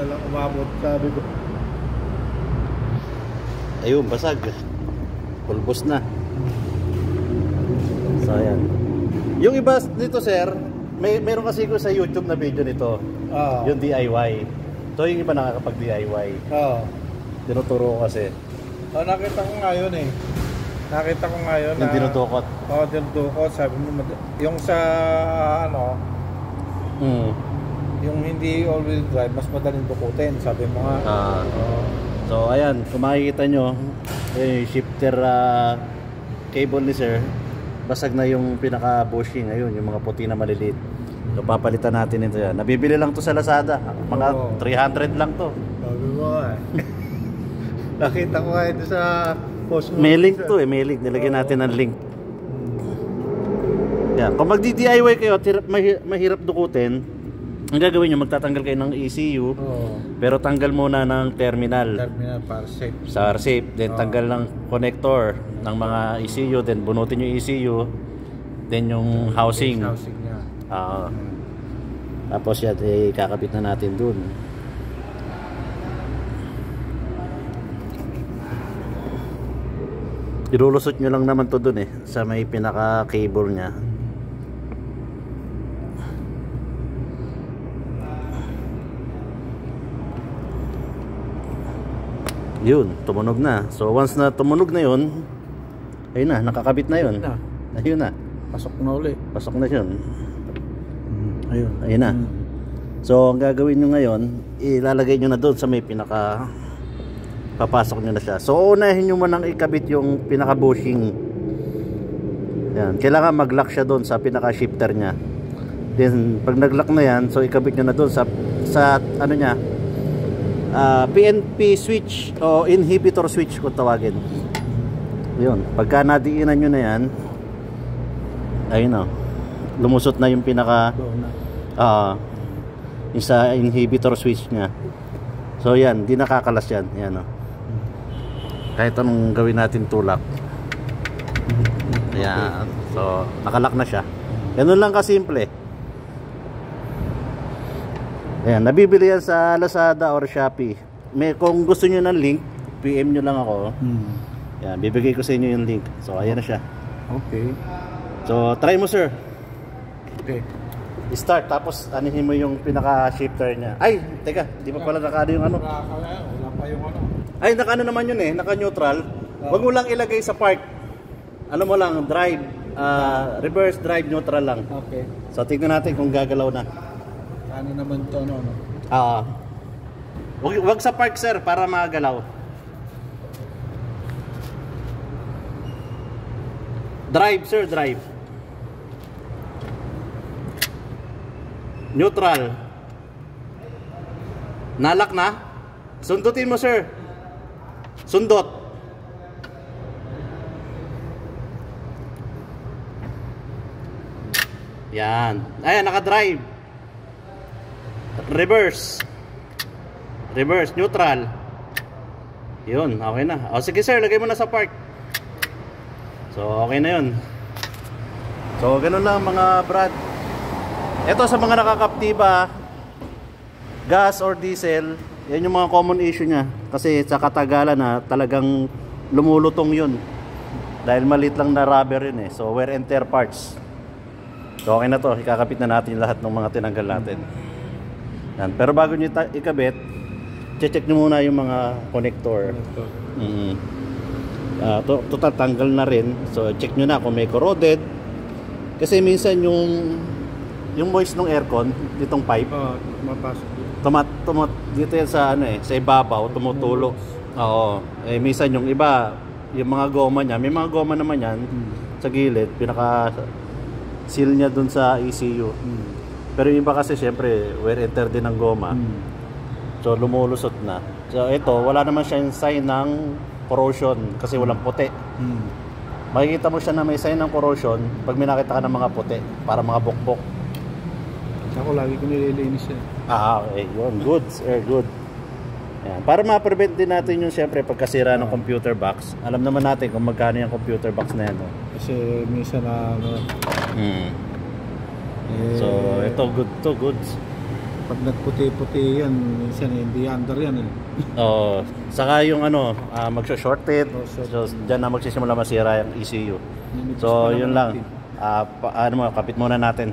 lang umabot, sabi ko. Ayun, basag. Pulbos na. So, ayan. Yung iba nito, sir, meron kasi ko sa YouTube na video nito. Yung DIY. So, yung iba nakakapag-DIY. Tinuturo ko kasi. Nakita ko nga yun eh. Nakita ko nga yun yung na... dinudukot. Dinudukot. Sabi mo, yung sa ano... Yung hindi all-wheel drive, mas madaling dukutin. Sabi mo nga. So, ayan. Kung makikita nyo, shifter cable ni sir, basag na yung pinaka-bushing. Ayun, yung mga puti na maliliit. So, papalitan natin ito yan. Nabibili lang to sa Lazada. Mga 300 lang to. Sabi mo nga eh. Nakita ko nga ito sa post mo. May link to eh, may link. Nilagyan natin ng link. Yan. Kung magdi-DIY kayo, mahirap dukutin. Ang gagawin nyo, magtatanggal kayo ng ECU. Pero tanggal muna ng terminal. Terminal para safe. Sa safe. Then tanggal ng connector ng mga ECU. Then bunutin yung ECU. Then yung housing. Housing niya. Tapos yan, kakabit na natin dun. Ilulusot nyo lang naman to dun eh, sa may pinaka cable nya. Yun, tumunog na. So once na tumunog na yun, ayun na, nakakabit na yun. Ayun na. Pasok na uli. Pasok na yun. Ayun. Ayun na. So ang gagawin nyo ngayon, ilalagay nyo na doon sa may pinaka, papasok nyo na siya. So unahin nyo manang ikabit yung pinaka bushing. Yan. Kailangan mag-lock siya doon sa pinaka shifter nya. Then pag nag-lock na yan, so ikabit nyo na doon sa ano nya, PNP switch o inhibitor switch kung tawagin. Yun. Pagka nadiinan nyo na yan, ayun o, lumusot na yung pinaka isa inhibitor switch nya. So yan, di nakakalas yan. Yan o. Kahit anong gawin natin tulak. Ayan. So nakalock na siya. Ganun lang kasimple. Ayan, nabibili yan sa Lazada or Shopee. Kung gusto nyo ng link, PM nyo lang ako. Ayan, bibigay ko sa inyo yung link. So ayan na siya. Okay. So try mo sir. Okay. I-start, tapos anihin mo yung pinaka-shifter niya. Ay, teka, di pa pala nakano yung ano. Wala pa yung ano. Ay, naka-ano naman yun eh, naka-neutral. Huwag mo lang ilagay sa park. Ano mo lang, drive, reverse drive, neutral lang. Okay. So, tignan natin kung gagalaw na. Ano naman to, ano? Huwag sa park sir, para magalaw. Drive sir, drive. Neutral. Nalak na? Sundutin mo sir. Sundot. Yan. Ayan, naka-drive. Reverse. Reverse, neutral. Yun, okay na. O sige sir, lagay mo na sa park. So okay na yun. So ganun lang mga brad. Ito sa mga nakakaptiba, gas or diesel, yan yung mga common issue nya. Kasi sa katagalan na talagang lumulutong yun. Dahil maliit lang na rubber yun eh. So wear and tear parts. So okay na to, ikakabit na natin lahat ng mga tinanggal natin. Yan. Pero bago nyo ikabit, check nyo muna yung mga connector. Total tanggal na rin. So check nyo na kung may corroded. Kasi minsan yung moist ng aircon, itong pipe, Mapasok. dito yan sa ano sa ibabaw, tumutulo. Oo. Minsan yung iba, yung mga goma niya, may mga goma naman yan sa gilid, pinaka seal niya dun sa ECU. Pero yung iba kasi syempre wear and tear din ng goma. So lumulusot na. So ito, wala naman siya yung sign ng corrosion kasi walang puti. Makikita mo siya na may sign ng corrosion pag may nakita ka ng mga puti, para mga bukbok. Ako lagi ko nililinis yan. Okay, yun. Good, sir, good. Ayan. Para ma-prevent din natin yung siyempre pagkasira ng computer box. Alam naman natin kung magkano yung computer box na yan. No? Kasi minsan na So ito, good to, good. Pag nagputi-puti yan, minsan hindi under yan eh. Oh, saka yung ano, magsho-shorted. Oh, short. So, diyan na magsisimula masira yung ECU. Minutes So, pa yun naman lang. Kapit muna natin.